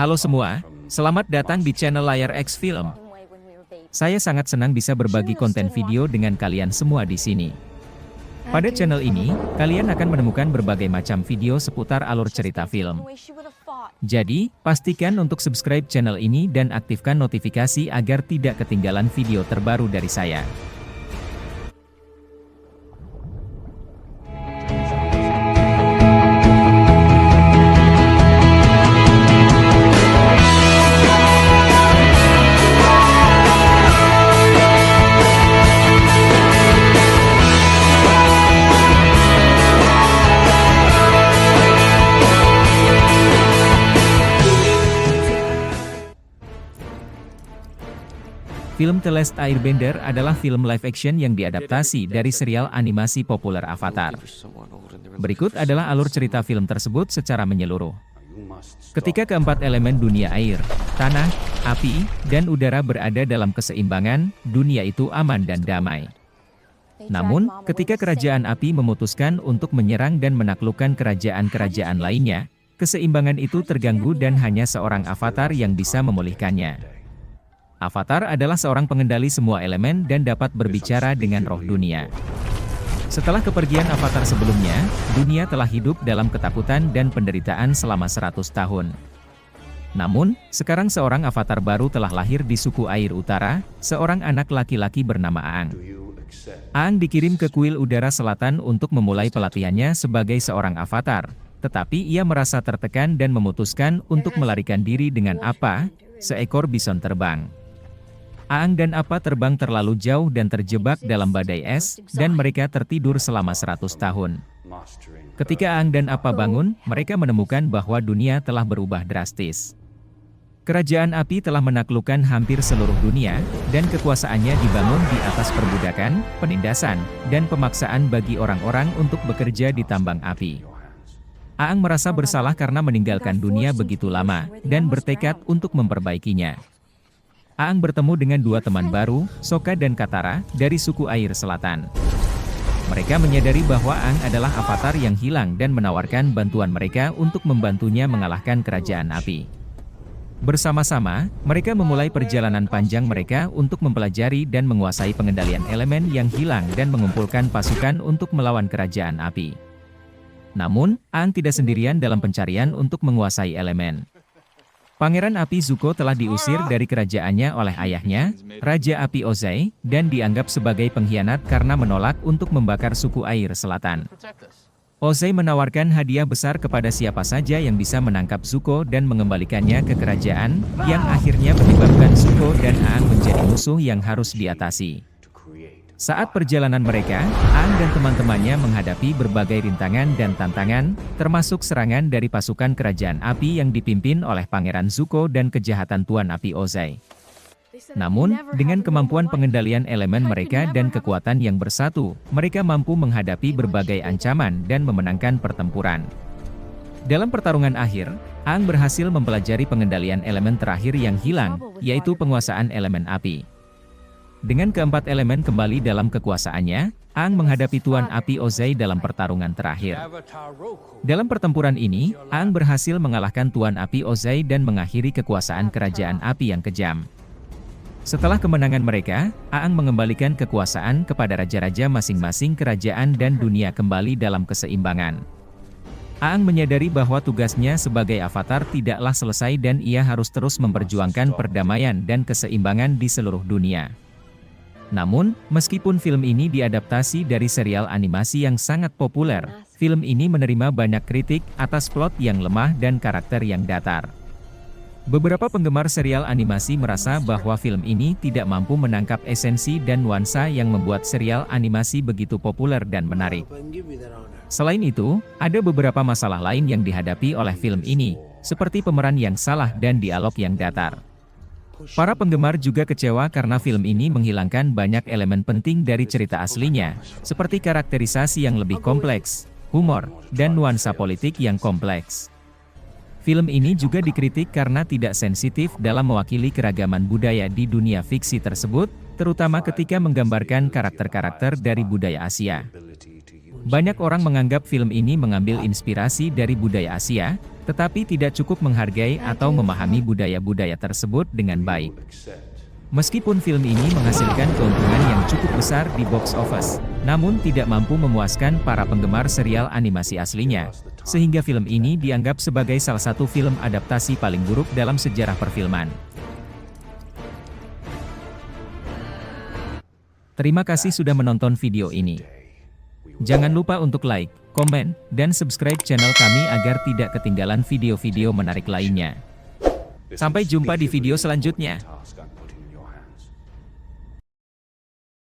Halo semua, selamat datang di channel Layar X Film. Saya sangat senang bisa berbagi konten video dengan kalian semua di sini. Pada channel ini, kalian akan menemukan berbagai macam video seputar alur cerita film. Jadi, pastikan untuk subscribe channel ini dan aktifkan notifikasi agar tidak ketinggalan video terbaru dari saya. Film The Last Airbender adalah film live action yang diadaptasi dari serial animasi populer Avatar. Berikut adalah alur cerita film tersebut secara menyeluruh. Ketika keempat elemen dunia air, tanah, api, dan udara berada dalam keseimbangan, dunia itu aman dan damai. Namun, ketika kerajaan api memutuskan untuk menyerang dan menaklukkan kerajaan-kerajaan lainnya, keseimbangan itu terganggu dan hanya seorang avatar yang bisa memulihkannya. Avatar adalah seorang pengendali semua elemen dan dapat berbicara dengan roh dunia. Setelah kepergian avatar sebelumnya, dunia telah hidup dalam ketakutan dan penderitaan selama 100 tahun. Namun, sekarang seorang avatar baru telah lahir di suku air utara, seorang anak laki-laki bernama Aang. Aang dikirim ke kuil udara selatan untuk memulai pelatihannya sebagai seorang avatar, tetapi ia merasa tertekan dan memutuskan untuk melarikan diri dengan Appa, seekor bison terbang. Aang dan Appa terbang terlalu jauh dan terjebak dalam badai es, dan mereka tertidur selama 100 tahun. Ketika Aang dan Appa bangun, mereka menemukan bahwa dunia telah berubah drastis. Kerajaan api telah menaklukkan hampir seluruh dunia, dan kekuasaannya dibangun di atas perbudakan, penindasan, dan pemaksaan bagi orang-orang untuk bekerja di tambang api. Aang merasa bersalah karena meninggalkan dunia begitu lama, dan bertekad untuk memperbaikinya. Aang bertemu dengan dua teman baru, Sokka dan Katara, dari suku air selatan. Mereka menyadari bahwa Aang adalah avatar yang hilang dan menawarkan bantuan mereka untuk membantunya mengalahkan kerajaan api. Bersama-sama, mereka memulai perjalanan panjang mereka untuk mempelajari dan menguasai pengendalian elemen yang hilang dan mengumpulkan pasukan untuk melawan kerajaan api. Namun, Aang tidak sendirian dalam pencarian untuk menguasai elemen. Pangeran Api Zuko telah diusir dari kerajaannya oleh ayahnya, Raja Api Ozai, dan dianggap sebagai pengkhianat karena menolak untuk membakar suku air selatan. Ozai menawarkan hadiah besar kepada siapa saja yang bisa menangkap Zuko dan mengembalikannya ke kerajaan, yang akhirnya menyebabkan Zuko dan Aang menjadi musuh yang harus diatasi. Saat perjalanan mereka, Aang dan teman-temannya menghadapi berbagai rintangan dan tantangan, termasuk serangan dari pasukan kerajaan api yang dipimpin oleh Pangeran Zuko dan kejahatan Tuan Api Ozai. Namun, dengan kemampuan pengendalian elemen mereka dan kekuatan yang bersatu, mereka mampu menghadapi berbagai ancaman dan memenangkan pertempuran. Dalam pertarungan akhir, Aang berhasil mempelajari pengendalian elemen terakhir yang hilang, yaitu penguasaan elemen api. Dengan keempat elemen kembali dalam kekuasaannya, Aang menghadapi Tuan Api Ozai dalam pertarungan terakhir. Dalam pertempuran ini, Aang berhasil mengalahkan Tuan Api Ozai dan mengakhiri kekuasaan kerajaan api yang kejam. Setelah kemenangan mereka, Aang mengembalikan kekuasaan kepada raja-raja masing-masing kerajaan dan dunia kembali dalam keseimbangan. Aang menyadari bahwa tugasnya sebagai avatar tidaklah selesai dan ia harus terus memperjuangkan perdamaian dan keseimbangan di seluruh dunia. Namun, meskipun film ini diadaptasi dari serial animasi yang sangat populer, film ini menerima banyak kritik atas plot yang lemah dan karakter yang datar. Beberapa penggemar serial animasi merasa bahwa film ini tidak mampu menangkap esensi dan nuansa yang membuat serial animasi begitu populer dan menarik. Selain itu, ada beberapa masalah lain yang dihadapi oleh film ini, seperti pemeran yang salah dan dialog yang datar. Para penggemar juga kecewa karena film ini menghilangkan banyak elemen penting dari cerita aslinya, seperti karakterisasi yang lebih kompleks, humor, dan nuansa politik yang kompleks. Film ini juga dikritik karena tidak sensitif dalam mewakili keragaman budaya di dunia fiksi tersebut, terutama ketika menggambarkan karakter-karakter dari budaya Asia. Banyak orang menganggap film ini mengambil inspirasi dari budaya Asia, tetapi tidak cukup menghargai atau memahami budaya-budaya tersebut dengan baik. Meskipun film ini menghasilkan keuntungan yang cukup besar di box office, namun tidak mampu memuaskan para penggemar serial animasi aslinya, sehingga film ini dianggap sebagai salah satu film adaptasi paling buruk dalam sejarah perfilman. Terima kasih sudah menonton video ini. Jangan lupa untuk like, komen, dan subscribe channel kami agar tidak ketinggalan video-video menarik lainnya. Sampai jumpa di video selanjutnya.